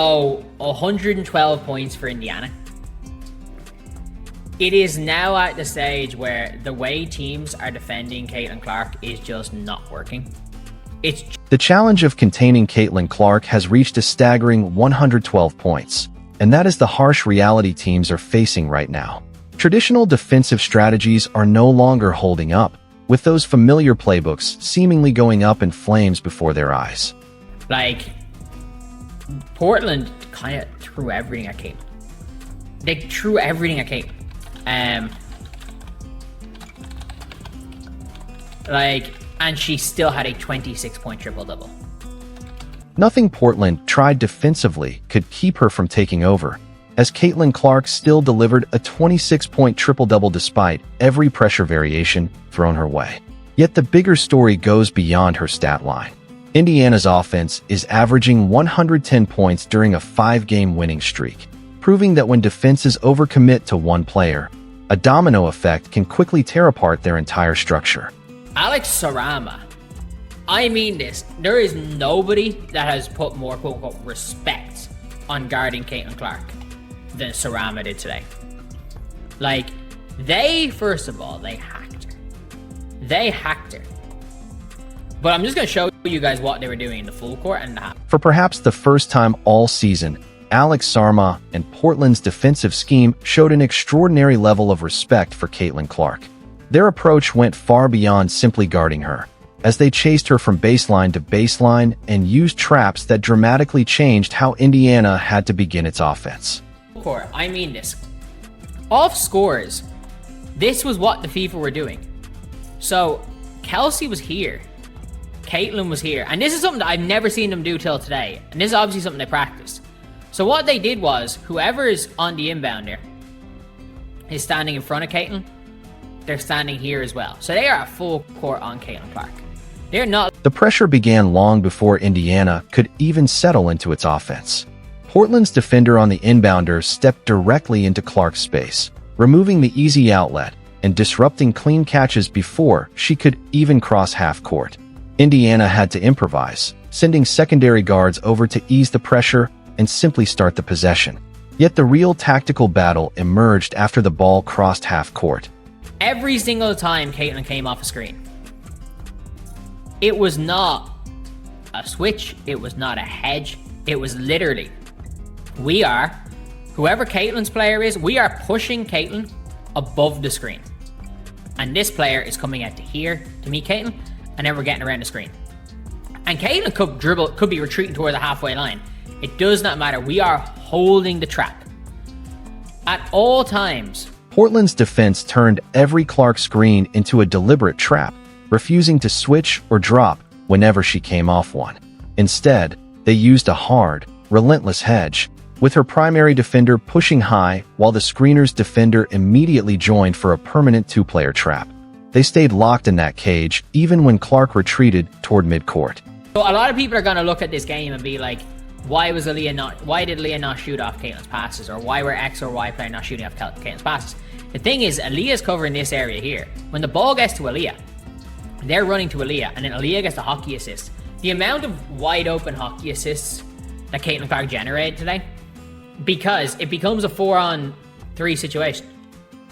So 112 points for Indiana. It is now at the stage where the way teams are defending Caitlin Clark is just not working. The challenge of containing Caitlin Clark has reached a staggering 112 points, and that is the harsh reality teams are facing right now. Traditional defensive strategies are no longer holding up, with those familiar playbooks seemingly going up in flames before their eyes. Like, Portland kind of threw everything at Caitlin. They threw everything at Caitlin. And she still had a 26-point triple-double. Nothing Portland tried defensively could keep her from taking over, as Caitlin Clark still delivered a 26-point triple-double despite every pressure variation thrown her way. Yet the bigger story goes beyond her stat line. Indiana's offense is averaging 110 points during a 5-game winning streak, proving that when defenses overcommit to one player, a domino effect can quickly tear apart their entire structure. Alex Sarama. I mean this. There is nobody that has put more quote-unquote respect on guarding Caitlin Clark than Sarama did today. Like, first of all, they hacked her. They hacked her. But I'm just going to show you guys what they were doing in the full court and the half. For perhaps the first time all season, Alex Sarma and Portland's defensive scheme showed an extraordinary level of respect for Caitlin Clark. Their approach went far beyond simply guarding her, as they chased her from baseline to baseline and used traps that dramatically changed how Indiana had to begin its offense. I mean this. Off scores, this was what the FIFA were doing. So, Kelsey was here. Caitlin was here. And this is something that I've never seen them do till today. And this is obviously something they practiced. So what they did was, whoever is on the inbounder is standing in front of Caitlin. They're standing here as well. So they are at full court on Caitlin Clark. They're not. The pressure began long before Indiana could even settle into its offense. Portland's defender on the inbounder stepped directly into Clark's space, removing the easy outlet and disrupting clean catches before she could even cross half court. Indiana had to improvise, sending secondary guards over to ease the pressure and simply start the possession. Yet the real tactical battle emerged after the ball crossed half court. Every single time Caitlin came off a screen, it was not a switch, it was not a hedge, it was literally, whoever Caitlin's player is, we are pushing Caitlin above the screen. And this player is coming out to here to meet Caitlin, and then we're getting around the screen. And Caitlin could be retreating toward the halfway line. It does not matter. We are holding the trap at all times. Portland's defense turned every Clark screen into a deliberate trap, refusing to switch or drop whenever she came off one. Instead, they used a hard, relentless hedge, with her primary defender pushing high while the screener's defender immediately joined for a permanent two-player trap. They stayed locked in that cage even when Clark retreated toward midcourt. So a lot of people are going to look at this game and be like, why did Aaliyah not shoot off Caitlin's passes? Or why were X or Y player not shooting off Caitlin's passes? The thing is, Aaliyah's covering this area here. When the ball gets to Aaliyah, they're running to Aaliyah, and then Aaliyah gets the hockey assist. The amount of wide open hockey assists that Caitlin Clark generated today, because it becomes a 4-on-3 situation.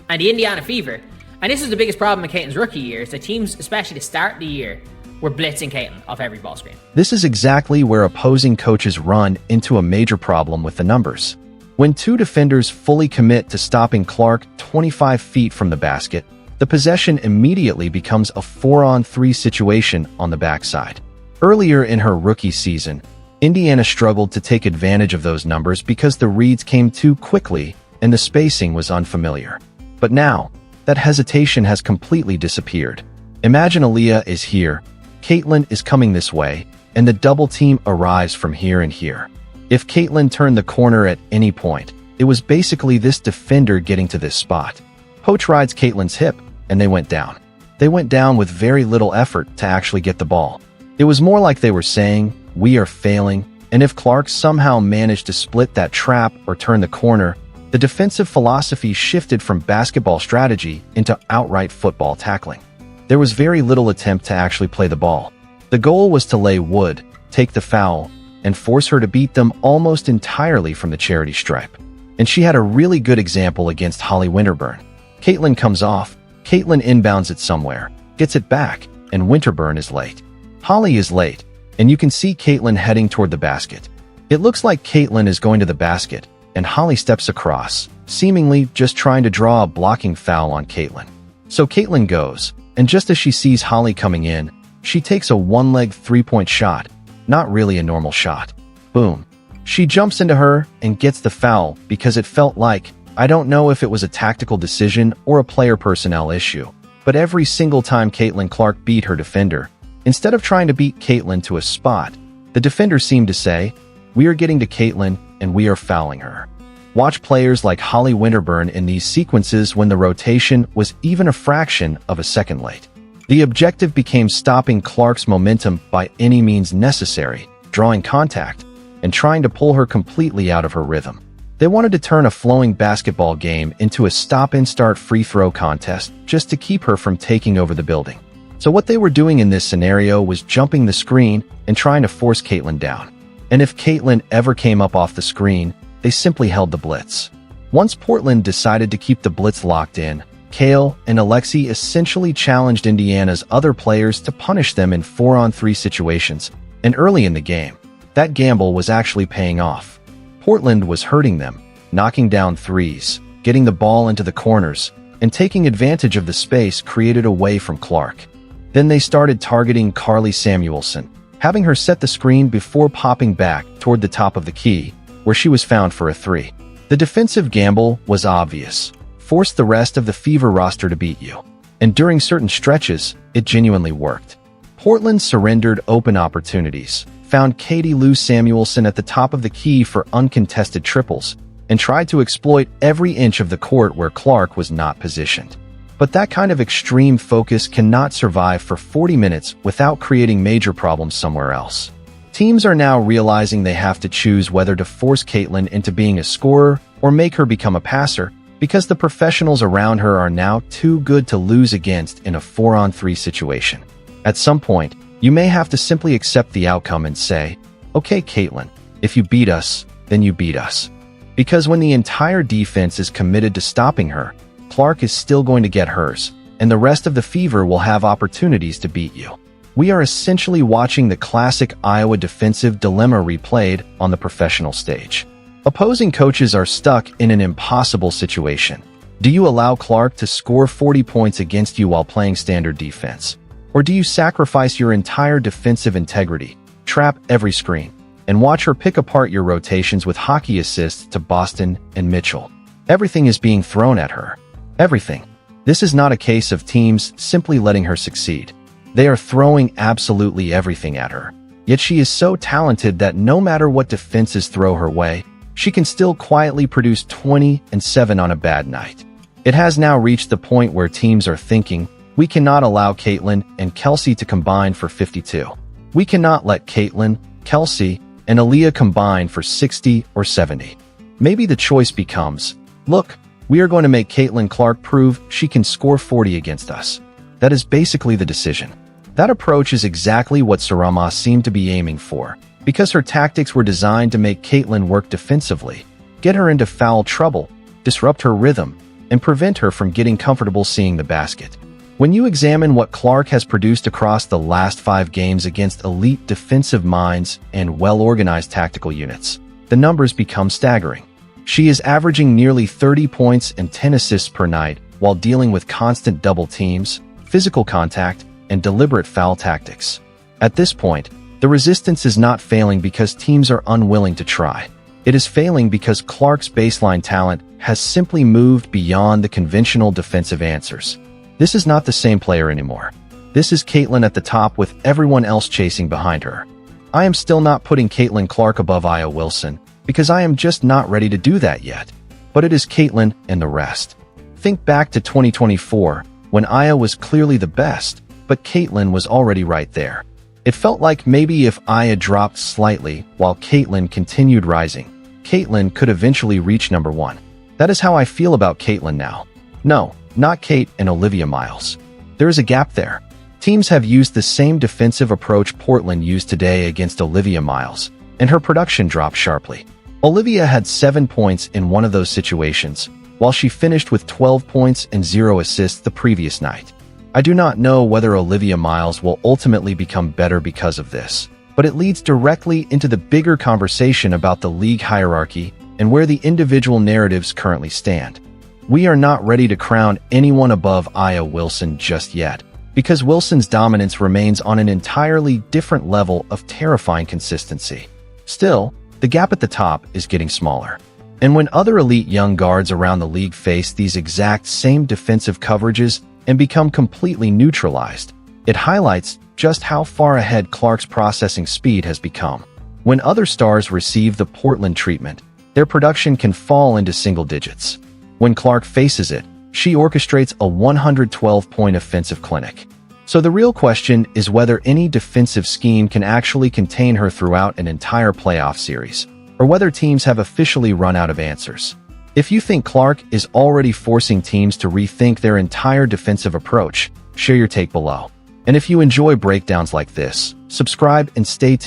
And the Indiana Fever, and this is the biggest problem in Caitlin's rookie year, is that teams, especially to start the year, were blitzing Caitlin off every ball screen. This is exactly where opposing coaches run into a major problem with the numbers. When two defenders fully commit to stopping Clark 25 feet from the basket, the possession immediately becomes a 4-on-3 situation on the backside. Earlier in her rookie season, Indiana struggled to take advantage of those numbers because the reads came too quickly and the spacing was unfamiliar. But now, that hesitation has completely disappeared. Imagine Aaliyah is here, Caitlin is coming this way, and the double team arrives from here and here. If Caitlin turned the corner at any point, it was basically this defender getting to this spot. Poach rides Caitlin's hip, and they went down. They went down with very little effort to actually get the ball. It was more like they were saying, "We are failing," and if Clark somehow managed to split that trap or turn the corner, the defensive philosophy shifted from basketball strategy into outright football tackling. There was very little attempt to actually play the ball. The goal was to lay wood, take the foul, and force her to beat them almost entirely from the charity stripe. And she had a really good example against Holly Winterburn. Caitlin comes off, Caitlin inbounds it somewhere, gets it back, and Winterburn is late. Holly is late, and you can see Caitlin heading toward the basket. It looks like Caitlin is going to the basket, and Holly steps across, seemingly just trying to draw a blocking foul on Caitlin. So Caitlin goes, and just as she sees Holly coming in, she takes a one-leg three-point shot, not really a normal shot. Boom. She jumps into her and gets the foul because it felt like, I don't know if it was a tactical decision or a player personnel issue, but every single time Caitlin Clark beat her defender, instead of trying to beat Caitlin to a spot, the defender seemed to say, we are getting to Caitlin and we are fouling her. Watch players like Holly Winterburn in these sequences when the rotation was even a fraction of a second late. The objective became stopping Clark's momentum by any means necessary, drawing contact, and trying to pull her completely out of her rhythm. They wanted to turn a flowing basketball game into a stop-and-start free-throw contest just to keep her from taking over the building. So what they were doing in this scenario was jumping the screen and trying to force Caitlin down. And if Caitlin ever came up off the screen, they simply held the blitz. Once Portland decided to keep the blitz locked in, Kale and Alexi essentially challenged Indiana's other players to punish them in 4-on-3 situations, and early in the game, that gamble was actually paying off. Portland was hurting them, knocking down threes, getting the ball into the corners, and taking advantage of the space created away from Clark. Then they started targeting Carly Samuelson, having her set the screen before popping back toward the top of the key, where she was found for a three. The defensive gamble was obvious. Force the rest of the Fever roster to beat you. And during certain stretches, it genuinely worked. Portland surrendered open opportunities, found Katie Lou Samuelson at the top of the key for uncontested triples, and tried to exploit every inch of the court where Clark was not positioned. But that kind of extreme focus cannot survive for 40 minutes without creating major problems somewhere else. Teams are now realizing they have to choose whether to force Caitlin into being a scorer or make her become a passer, because the professionals around her are now too good to lose against in a 4-on-3 situation. At some point, you may have to simply accept the outcome and say, okay, Caitlin, if you beat us, then you beat us. Because when the entire defense is committed to stopping her, Clark is still going to get hers, and the rest of the Fever will have opportunities to beat you. We are essentially watching the classic Iowa defensive dilemma replayed on the professional stage. Opposing coaches are stuck in an impossible situation. Do you allow Clark to score 40 points against you while playing standard defense? Or do you sacrifice your entire defensive integrity, trap every screen, and watch her pick apart your rotations with hockey assists to Boston and Mitchell? Everything is being thrown at her. Everything. This is not a case of teams simply letting her succeed. They are throwing absolutely everything at her. Yet she is so talented that no matter what defenses throw her way, she can still quietly produce 20 and 7 on a bad night. It has now reached the point where teams are thinking, we cannot allow Caitlin and Kelsey to combine for 52. We cannot let Caitlin, Kelsey, and Aaliyah combine for 60 or 70. Maybe the choice becomes, look, we are going to make Caitlin Clark prove she can score 40 against us. That is basically the decision. That approach is exactly what Sarama seemed to be aiming for, because her tactics were designed to make Caitlin work defensively, get her into foul trouble, disrupt her rhythm, and prevent her from getting comfortable seeing the basket. When you examine what Clark has produced across the last 5 games against elite defensive minds and well-organized tactical units, the numbers become staggering. She is averaging nearly 30 points and 10 assists per night while dealing with constant double teams, physical contact, and deliberate foul tactics. At this point, the resistance is not failing because teams are unwilling to try. It is failing because Clark's baseline talent has simply moved beyond the conventional defensive answers. This is not the same player anymore. This is Caitlin at the top with everyone else chasing behind her. I am still not putting Caitlin Clark above Aya Wilson, because I am just not ready to do that yet. But it is Caitlin and the rest. Think back to 2024, when Aya was clearly the best, but Caitlin was already right there. It felt like maybe if Aya dropped slightly while Caitlin continued rising, Caitlin could eventually reach number 1. That is how I feel about Caitlin now. No, not Kate and Olivia Miles. There is a gap there. Teams have used the same defensive approach Portland used today against Olivia Miles, and her production dropped sharply. Olivia had 7 points in one of those situations, while she finished with 12 points and 0 assists the previous night. I do not know whether Olivia Miles will ultimately become better because of this, but it leads directly into the bigger conversation about the league hierarchy and where the individual narratives currently stand. We are not ready to crown anyone above Aya Wilson just yet, because Wilson's dominance remains on an entirely different level of terrifying consistency. Still, the gap at the top is getting smaller. And when other elite young guards around the league face these exact same defensive coverages and become completely neutralized, it highlights just how far ahead Clark's processing speed has become. When other stars receive the Portland treatment, their production can fall into single digits. When Clark faces it, she orchestrates a 112-point offensive clinic. So the real question is whether any defensive scheme can actually contain her throughout an entire playoff series, or whether teams have officially run out of answers. If you think Clark is already forcing teams to rethink their entire defensive approach, share your take below. And if you enjoy breakdowns like this, subscribe and stay tuned.